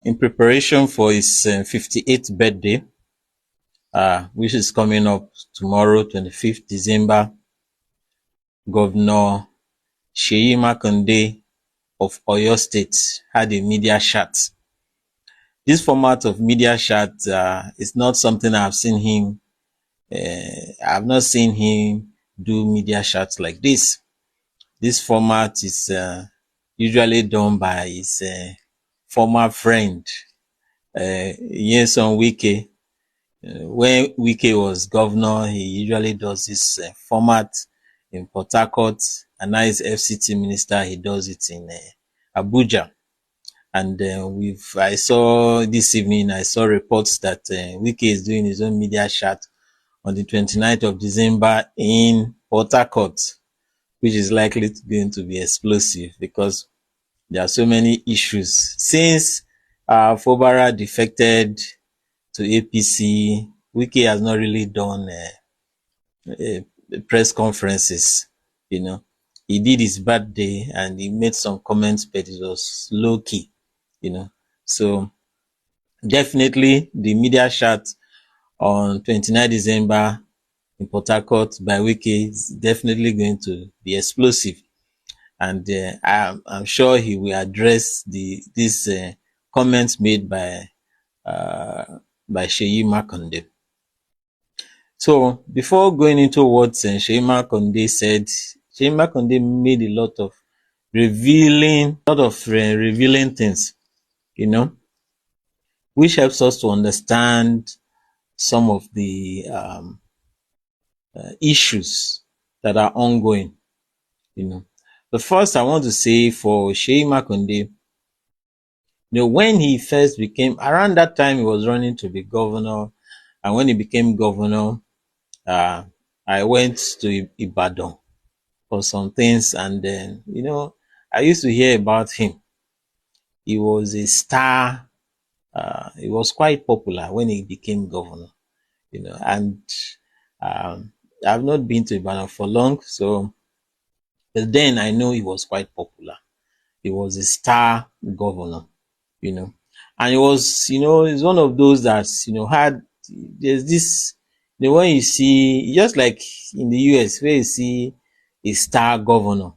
in preparation for his 58th birthday, which is coming up tomorrow, 25th December, Governor Seyi Makinde of Oyo State had a media chat. This format of media chat is not something I've seen him. I've not seen him do media chats like this. This format is usually done by his former friend, Nyesom Wike. When Wike was governor, he usually does this format in Port Harcourt, and now he's FCT minister, he does it in Abuja. And I saw this evening, I saw reports that Wike is doing his own media chat on the 29th of December in Port Harcourt, which is likely going to be explosive because there are so many issues. Since Fobara defected to APC, Wike has not really done press conferences. He did his birthday and he made some comments, but it was low key. So definitely the media chat on 29 December in Port Harcourt by Wike is definitely going to be explosive. And I'm sure he will address these comments made by Seyi Makinde. So before going into what Seyi Makinde said, Seyi Makinde made a lot of revealing things, which helps us to understand some of the issues that are ongoing. But first, I want to say for Seyi Makinde, when he first became, around that time he was running to be governor, and when he became governor, I went to Ibadan for some things, and then, I used to hear about him. He was a star. He was quite popular when he became governor, and I've not been to Ibadan for long, but then I know he was quite popular. He was a star governor, and he was, he's one of those that, there's this, when you see, just like in the US, where you see a star governor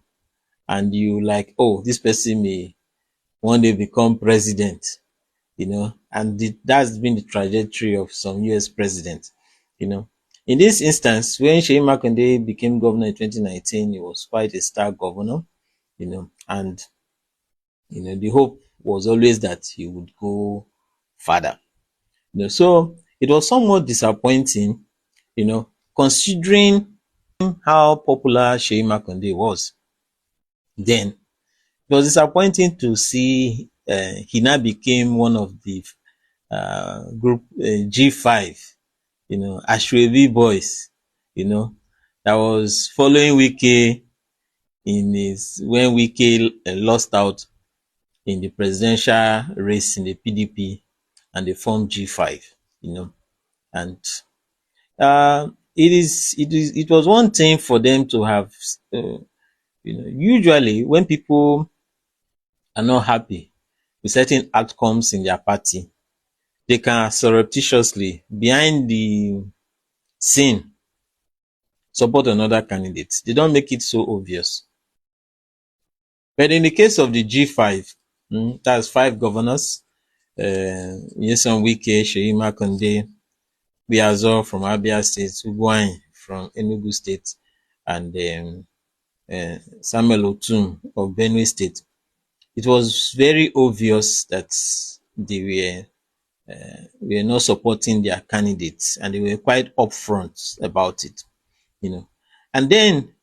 and you like, oh, this person may one day become president, and that's been the trajectory of some US presidents, In this instance, when Seyi Makinde became governor in 2019, he was quite a star governor, and, the hope was always that he would go further. So it was somewhat disappointing, considering how popular Seyi Makinde was. Then it was disappointing to see he now became one of the group G5, Ashwebi boys, that was following Wike when Wike lost out in the presidential race in the PDP, and they formed G5, and it was one thing for them to have, usually when people are not happy with certain outcomes in their party, they can surreptitiously, behind the scene, support another candidate. They don't make it so obvious. But in the case of the G5, that's 5 governors, Nyesom Wike, Seyi Makinde, Biazo from Abia State, Ugwuanyi from Enugu State, and Samuel Otum of Benue State. It was very obvious that they were not supporting their candidates, and they were quite upfront about it, And then,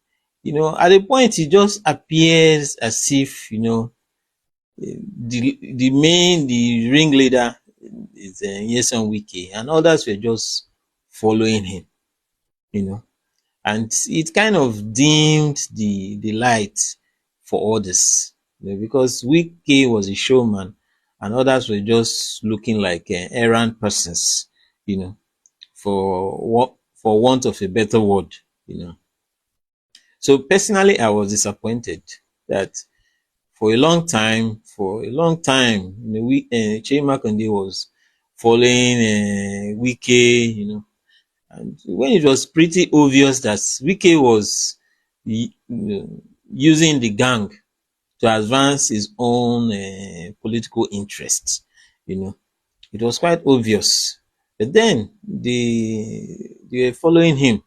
at a point, it just appears as if, the ringleader is Nyesom Wike, and others were just following him, and it kind of dimmed the light for all this, because Wike was a showman and others were just looking like errand persons, for want of a better word. So personally, I was disappointed that for a long time, Seyi Makinde was following Wike, and when it was pretty obvious that Wike was using the gang to advance his own political interests, you know, it was quite obvious. But then they were following him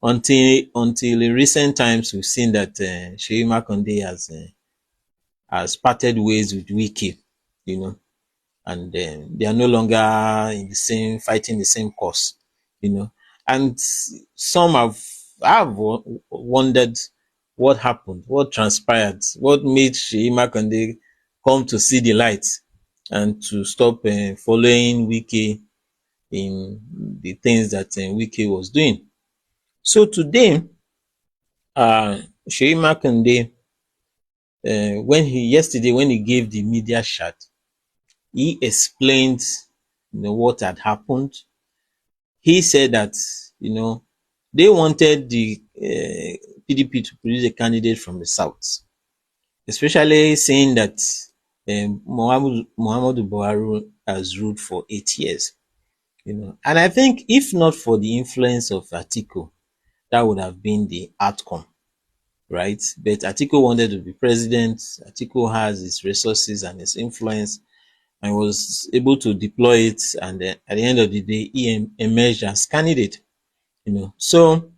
until in recent times we've seen that Seyi Makinde has parted ways with Wike, you know, and they are no longer in the same fighting the same cause, you know. And some have wondered what happened, what transpired, what made Seyi Makinde come to see the light and to stop following Wike in the things that Wike was doing. So today, Seyi Makinde, when he gave the media chat, he explained, what had happened. He said that, you know, they wanted the PDP to produce a candidate from the south, especially saying that Muhammadu Buhari has ruled for 8 years. And I think if not for the influence of Atiku, that would have been the outcome, right? But Atiku wanted to be president. Atiku has his resources and his influence and was able to deploy it. And at the end of the day, he emerged as candidate. So,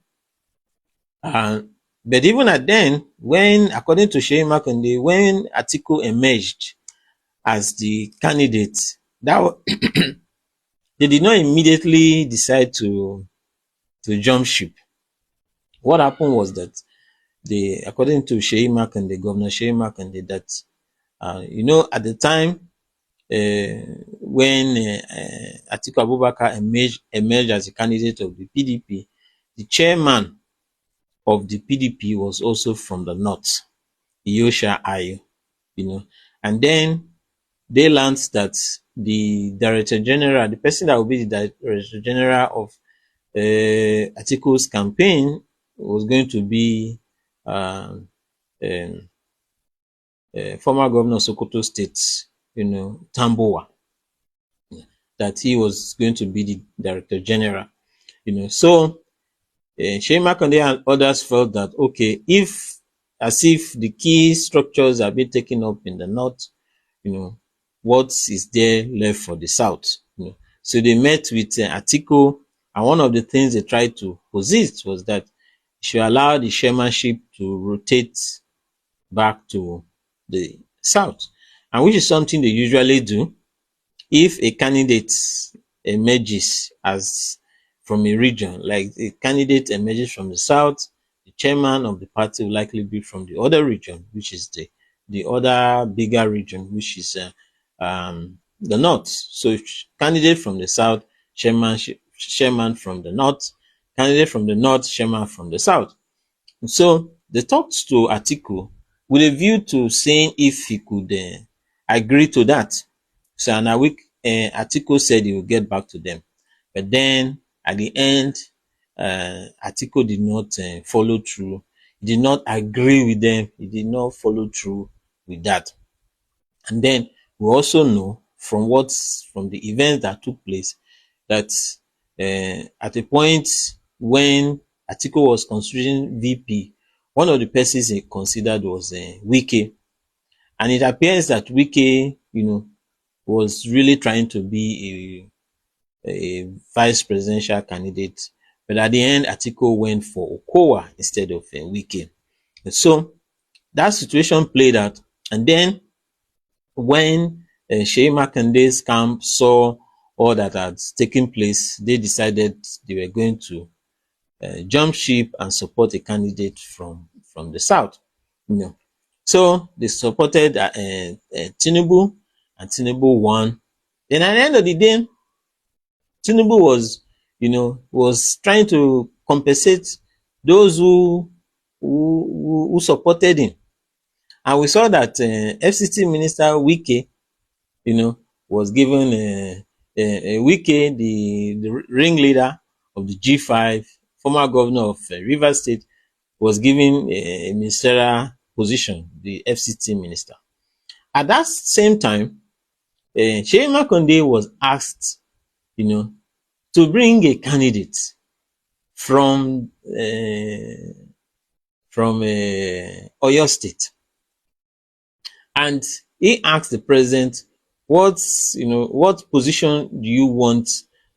uh, but even at then, when, according to Seyi Makinde, when Atiku emerged as the candidate, they did not immediately decide to jump ship. What happened was that according to Governor Seyi Makinde, that at the time, when Atiku Abubakar emerged as a candidate of the PDP, the chairman of the PDP was also from the north, Yosha Ayu, and then they learned that the director general, the person that will be the director general of Atiku's campaign, was going to be um, um, former governor of Sokoto State, Tambowa, that he was going to be the director general. So Seyi Makinde and others felt that, okay, as if the key structures are being taken up in the north, what is there left for the south? So they met with Atiku, and one of the things they tried to posit was that should allow the chairmanship to rotate back to the south, and which is something they usually do. If a candidate emerges as from a region, like a candidate emerges from the south, the chairman of the party will likely be from the other region, which is the other bigger region, which is the north. So candidate from the south, chairman from the north, candidate from the north, chairman from the south. So they talked to Atiku with a view to seeing if he could agree to that. So in a week, Atiku said he will get back to them. But then at the end, Atiku did not follow through. He did not agree with them. He did not follow through with that. And then we also know from the events that took place that at a point when Atiku was considering VP, one of the persons he considered was Wike. And it appears that Wike, was really trying to be a vice presidential candidate. But at the end, Atiku went for Okowa instead of Wike. So that situation played out. And then when Seyi Makinde's camp saw all that had taken place, they decided they were going to jump ship and support a candidate from the south. So they supported Tinubu, and Tinubu won. Then at the end of the day, Tinubu was trying to compensate those who supported him. And we saw that FCT Minister Wike, was given Wike, the ringleader of the G5, former governor of Rivers State, was given a ministerial position, the FCT minister. At that same time, Seyi Makinde was asked, to bring a candidate from Oyo State, and he asked the president, what position do you want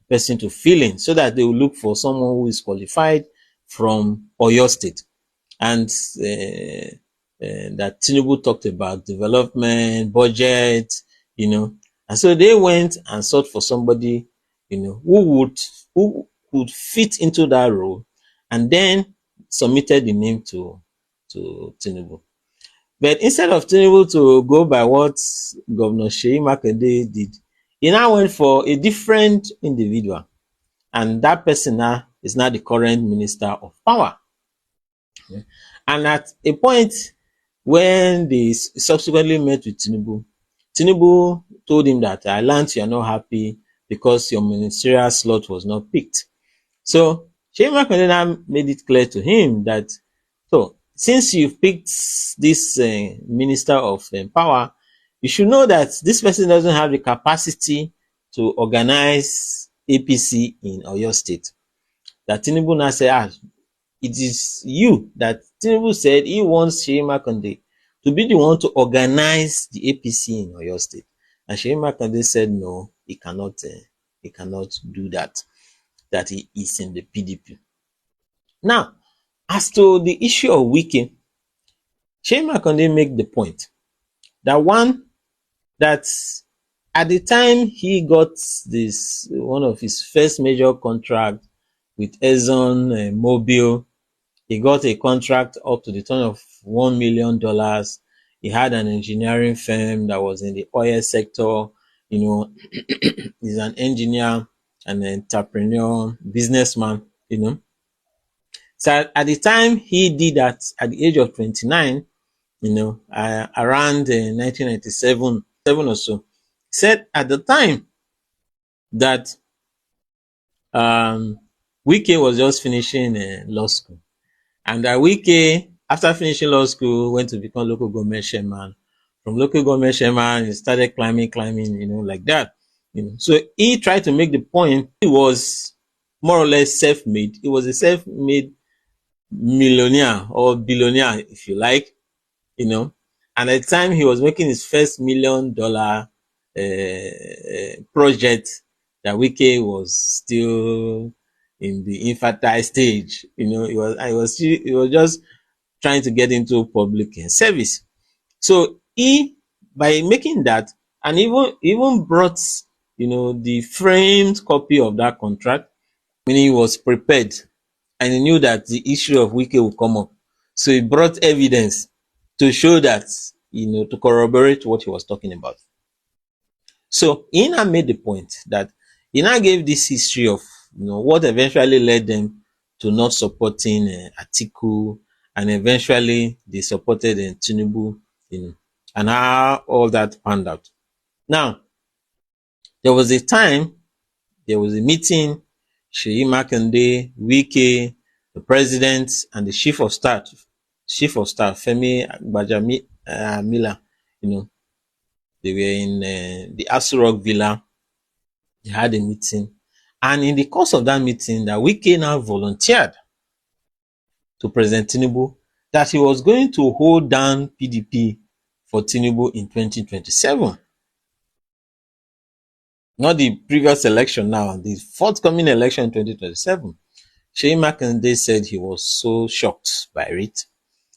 person to fill in, so that they will look for someone who is qualified from Oyo State. And that Tinubu talked about development, budget, and so they went and sought for somebody, who could fit into that role, and then submitted the name to Tinubu. But instead of Tinubu to go by what Governor Seyi Makinde did, he now went for a different individual, and that person now is now the current minister of power. And at a point when they subsequently met with Tinubu, Tinubu told him that, I learned you are not happy because your ministerial slot was not picked. So Seyi Makinde now made it clear to him that, so since you've picked this minister of power, you should know that this person doesn't have the capacity to organize APC in Oyo State. That Tinubu now said, it is you that Tinubu said he wants Seyi Makinde to be the one to organize the APC in Oyo State. And Seyi Makinde said no, he cannot do that, that he is in the PDP. Now, as to the issue of Wike, Seyi Makinde make the point that that at the time he got this, one of his first major contract with Exxon Mobil, he got a contract up to the tune of $1 million. He had an engineering firm that was in the oil sector. He's an engineer, an entrepreneur, businessman, So at the time he did that, at the age of 29, around 1997 or so, he said at the time that Wike was just finishing law school. And Wike, after finishing law school, went to become local government chairman. From local government chairman, he started climbing, like that. So he tried to make the point he was more or less self-made. He was a self-made millionaire or billionaire, if you like, And at the time he was making his first $1 million project, that Wike was still in the infantile stage. He was just trying to get into public service. So he, by making that, and even brought, the framed copy of that contract, meaning he was prepared and he knew that the issue of Wike would come up. So he brought evidence to show that, to corroborate what he was talking about. So he now made the point that he now gave this history of, what eventually led them to not supporting Atiku, and eventually they supported Tinubu, and how all that panned out. Now, there was a time, there was a meeting, Seyi Makinde, Wike, the president, and the chief of staff, Femi Gbajamila, they were in the Aso Rock Villa. They had a meeting. And in the course of that meeting, that Wike now volunteered to President Tinubu that he was going to hold down PDP for Tinubu in 2027. Not the previous election now, the forthcoming election in 2027. Seyi Makinde said he was so shocked by it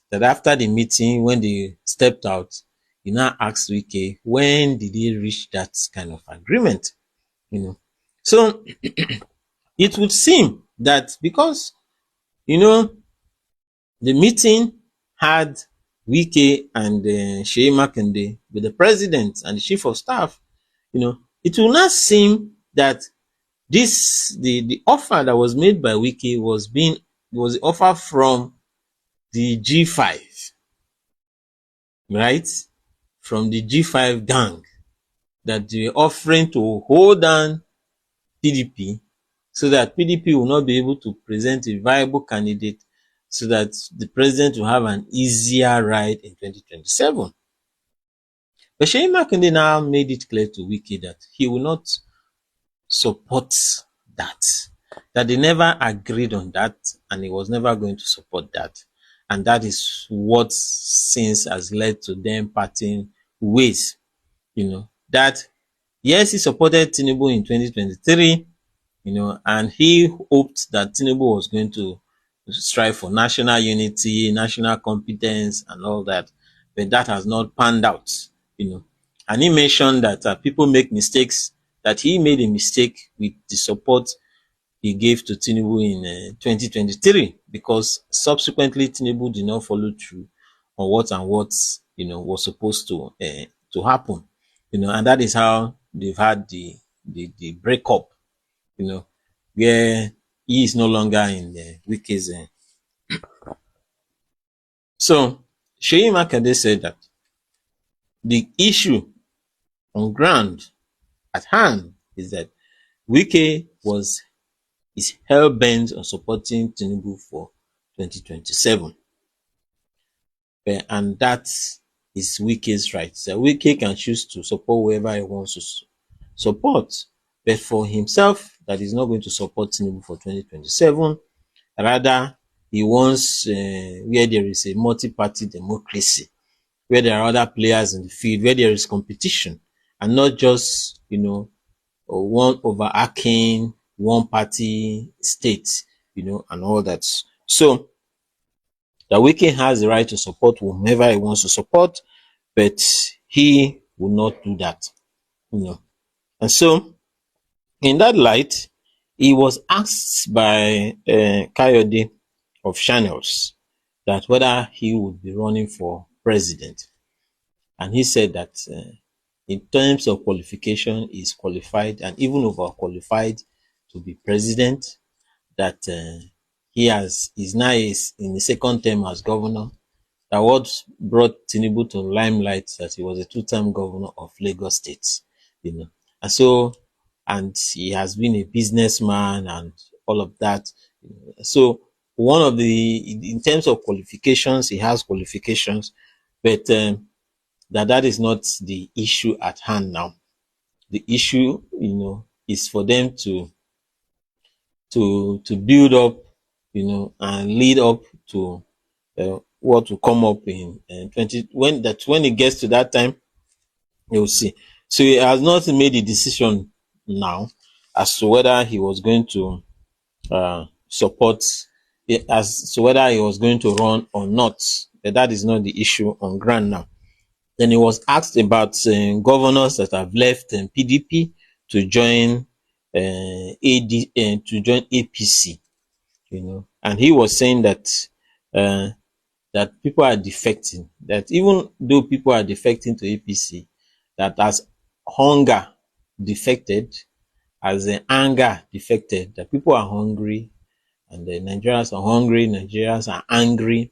that after the meeting, when they stepped out, he now asked Wike, when did he reach that kind of agreement? So it would seem that because, the meeting had Wike and Seyi Makinde with the president and the chief of staff, it will not seem that the offer that was made by Wike was the offer from the G5, right? From the G5 gang, that they were offering to hold down PDP so that PDP will not be able to present a viable candidate, so that the president will have an easier ride in 2027. But Seyi Makinde now made it clear to Wike that he will not support that, that they never agreed on that, and he was never going to support that. And that is what since has led to them parting ways. That yes, he supported Tinubu in 2023, and he hoped that Tinubu was going to strive for national unity, national competence, and all that. But that has not panned out, you know. And he mentioned that people make mistakes, that he made a mistake with the support he gave to Tinubu in 2023, because subsequently Tinubu did not follow through on what was supposed to happen, and that is how they've had the breakup, you know, where he is no longer in the Wike's. So Seyi Makinde said that the issue on ground at hand is that Wike is hell bent on supporting Tinubu for 2027. And that is Wike's right. So Wike can choose to support whoever he wants to support. But for himself, that is not going to support Tinubu for 2027. Rather, he wants where there is a multi-party democracy, where there are other players in the field, where there is competition, and not just, one overarching one party state, and all that. So the Wike has the right to support whomever he wants to support, but he will not do that. And so in that light, he was asked by Kayode of Channels that whether he would be running for president. And he said that in terms of qualification, he's qualified and even overqualified to be president, that is now in the second term as governor, that what brought Tinubu to limelight that he was a two-term governor of Lagos State, And so, and he has been a businessman and all of that. So one of in terms of qualifications, he has qualifications, but that is not the issue at hand now. The issue, is for them to build up, and lead up to what will come up in 20 when it gets to that time, you'll see. So he has not made a decision now as to whether he was going to support, as to whether he was going to run or not. But that is not the issue on ground now. Then he was asked about governors that have left PDP to join to join APC, and he was saying that that people are defecting, that even though people are defecting to APC, that as hunger defected, as anger defected, that people are hungry, and the Nigerians are hungry, Nigerians are angry,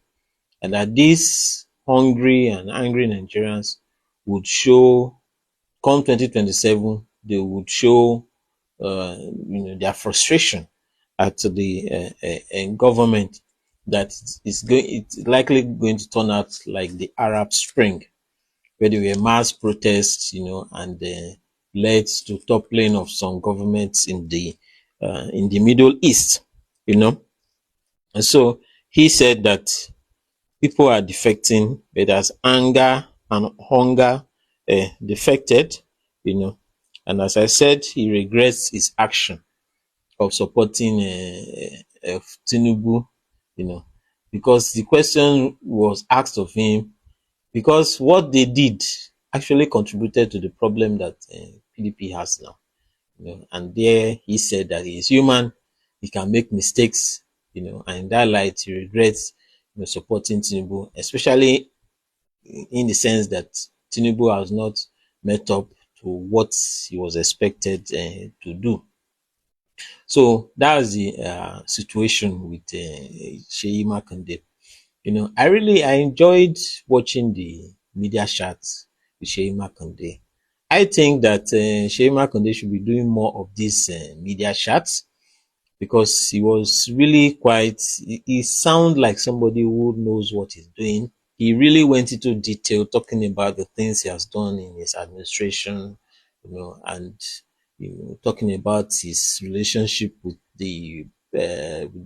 and that these hungry and angry Nigerians would show, come 2027, they would show their frustration at the government, that it's likely going to turn out like the Arab Spring, where there were mass protests, and led to toppling of some governments in the Middle East, And so he said that people are defecting, but as anger and hunger defected, And as I said, he regrets his action of supporting Tinubu, because the question was asked of him, because what they did actually contributed to the problem that PDP has now. And there he said that he is human, he can make mistakes, and in that light he regrets supporting Tinubu, especially in the sense that Tinubu has not met up to what he was expected to do. So that's the situation with Seyi Makinde. I enjoyed watching the media chats with Seyi Makinde. I think that Seyi Makinde should be doing more of these media chats, because he was really quite, he sounded like somebody who knows what he's doing. He really went into detail talking about the things he has done in his administration, and talking about his relationship with the with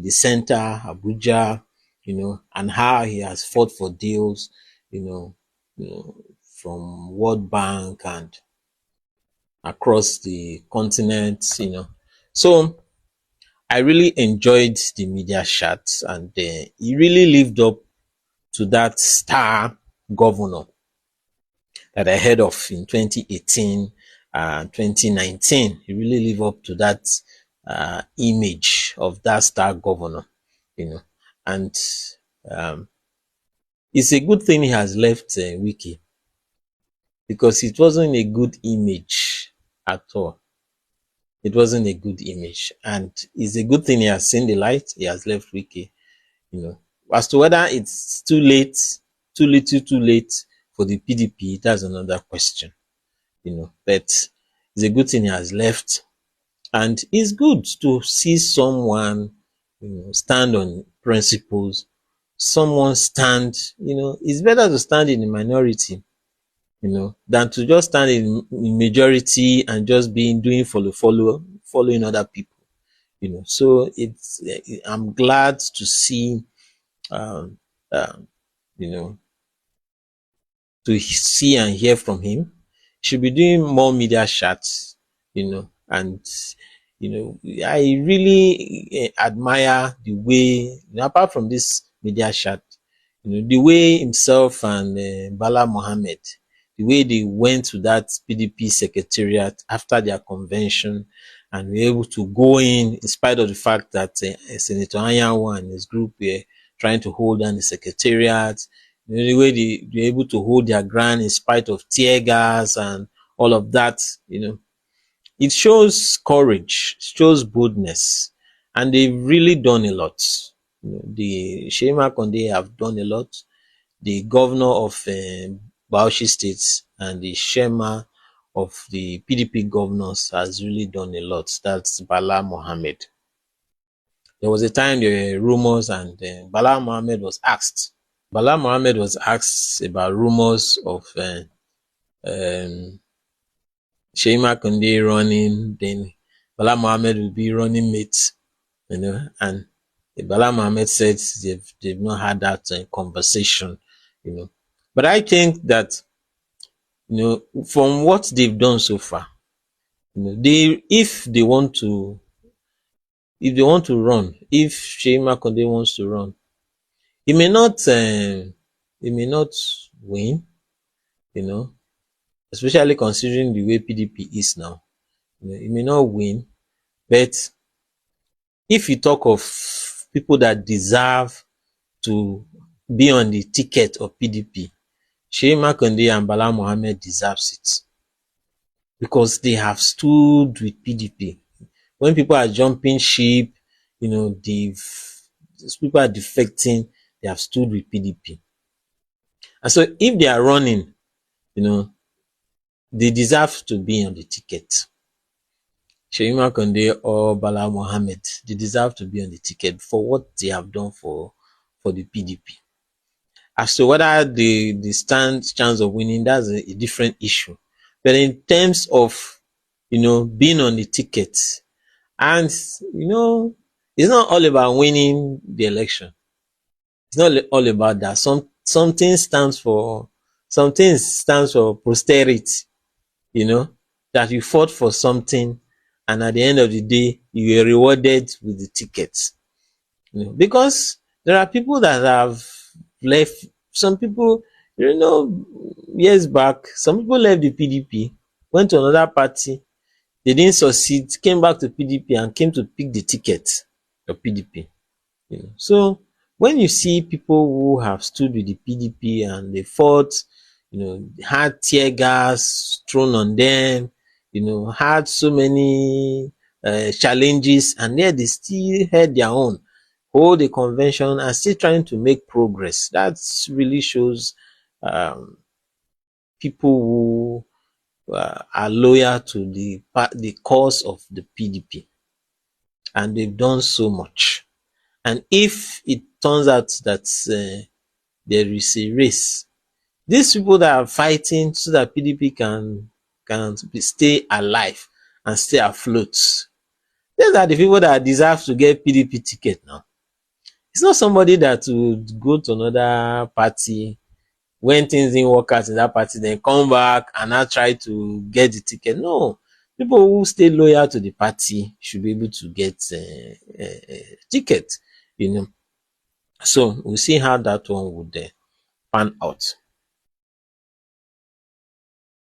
the center, Abuja, and how he has fought for deals, you know, from World Bank and across the continent, So I really enjoyed the media chat, and he really lived up to that star governor that I heard of in 2018 and 2019. He really lived up to that image of that star governor, you know. And um, it's a good thing he has left Wiki, because it wasn't a good image at all. It wasn't a good image. And it's a good thing he has seen the light. He has left Wiki, you know. As to whether it's too late, too little, too late for the PDP, that's another question, But it's a good thing he has left. And it's good to see someone, stand on principles, someone stand, it's better to stand in the minority, than to just stand in majority and just being doing following other people, So I'm glad to see, um, um, you know, to see and hear from him. Should be doing more media chats, and I really admire the way, apart from this media chat, the way himself and Bala Mohammed, the way they went to that PDP secretariat after their convention and were able to go in spite of the fact that Senator Anyanwu and his group were trying to hold down the secretariat, the way they were able to hold their ground in spite of tear gas and all of that, it shows courage, shows boldness, and they've really done a lot. The Seyi Makinde have done a lot. The governor of Bauchi State and the chairman of the PDP governors has really done a lot. That's Bala Mohammed. There was a time there were rumors, and Bala Mohammed was asked. Bala Mohammed was asked about rumors of um, Seyi Makinde running, then Bala Mohammed will be running mate, and Bala Mohammed said they've not had that conversation, But I think that, from what they've done so far, they if they want to run, if Seyi Makinde wants to run, he may not win, you know, especially considering the way PDP is now. He may not win, but if you talk of people that deserve to be on the ticket of PDP, Seyi Makinde and Bala Mohammed deserves it, because they have stood with PDP. When people are jumping ship, people are defecting, they have stood with PDP. And so if they are running, they deserve to be on the ticket. Seyi Makinde or Bala Mohammed, they deserve to be on the ticket for what they have done for the PDP. As to whether the chance of winning, that's a different issue. But in terms of, being on the ticket, and, it's not all about winning the election. It's not all about that. Something stands for posterity, that you fought for something, and at the end of the day, you were rewarded with the ticket. Because there are people that have left, some people, years back, some people left the PDP, went to another party, they didn't succeed, came back to PDP and came to pick the ticket of PDP. So when you see people who have stood with the PDP and they fought, had tear gas thrown on them, had so many challenges, and yet they still held their own, hold a convention and still trying to make progress. That really shows people are loyal to the cause of the PDP, and they've done so much. And if it turns out that there is a race, these people that are fighting so that PDP stay alive and stay afloat, these are the people that deserve to get PDP ticket now. It's not somebody that would go to another party when things didn't work out in that party, then come back and now try to get the ticket. No, people who stay loyal to the party should be able to get ticket, you know. So we'll see how that one would pan out.